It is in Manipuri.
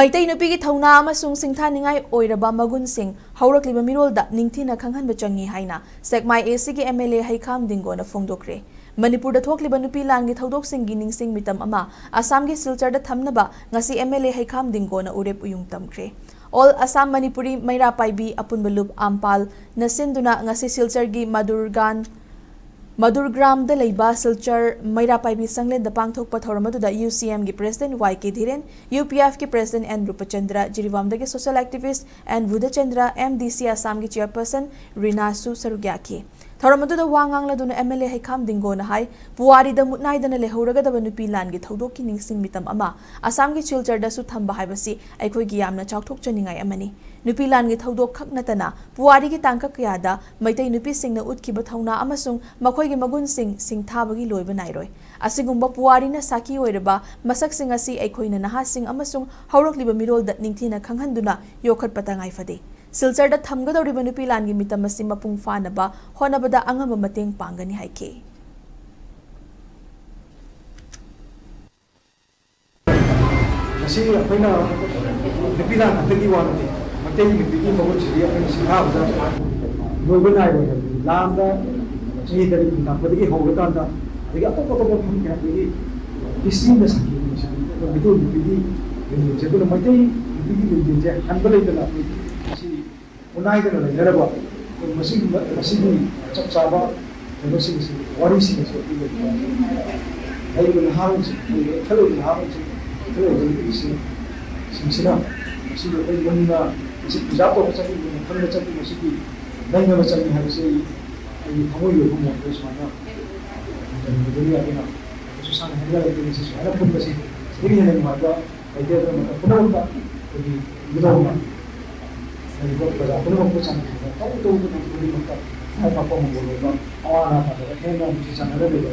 Maitai Nupi ki thauna amasung singthaningai oiraba magunsing haurakliba mirolda ningthina khanghanba changi haina Sekmai AC ki MLA Haikam Dingona phongdokre Manipur da thokliba Nupi Laan ki thodok singi ningsing mitam ama Assam ki Silchar da thamnaba ngasi MLA Haikam Dingona Urep Uyung Tamkhre All Assam Manipuri Maira Paibi Apunbalup Imphal nasinduna ngasi Silchar gi Madurgram da leiba Silchar Maira Paibi Sanglen da pangthok pathoramadu da UCM gi President YK Dhiren, UPF ki President N Rupachandra, Jirivam da ki social activist N Vudachandra, MDC Assam ki Chairperson Rinasu Sarugyaki. Thoramadu da wangang laduna MLA Haikam Dingona hai, Puwari da mutnai da na lehoraga da Nupi Laan gi thodok ki ningsing mitam ama, Assam ki Silchar da su thamba haibasi aikhoi gi yamna chawthok chaningai amani. Nupi Laan gi thodok khak natana, Puwari ki tangka kayada, Maitai Nupi singna utkiba thauna amasung makhoi gi magun sing thabagi loiba nairoi. Asigumba Puwari na saki oiraba, masak sing asi aikhoi na naha sing amasung haurokliba mirol da ningthina khanghanduna yokhat patangai fade. Silchar da thamgadoriba Nupi Laan gi mitam asi mapung fanaba honabada angamba mateng pangani haike. Kasi ako'y na Nupi Laan at nag-iwan natin. Magtayo yung bigyan mo siya ang sinahab sa Nupi Laan. Laan da, siya dari kita. Pwede kayo hawatan da. Pwede ako pagkabang kaya pwede. History na sa kanya siya. Ito yung bigyan. Siya ko na magtayo yung bigyan siya. Hanbalay na lang. Kasi unay ka na lang. Narawa. Kung masigi, sapsaba, masigi, warisi na siya. Ayaw na harang siya. Kalo na harang siya. Kalo na siya. Masih ay yung na isip japo sa akin yung kanya sa akin masih dahil na sa akin halos ay pangulo ko mo sa mga jadi ako na susah na hanggang ito sa sana pun kasi hindi na mga ay dito na puno ba jadi ginawa na ay ko para puno ko sa akin tapos ito ko na pwede magta ay pa mo ba awana pa kaya na sa sana na dito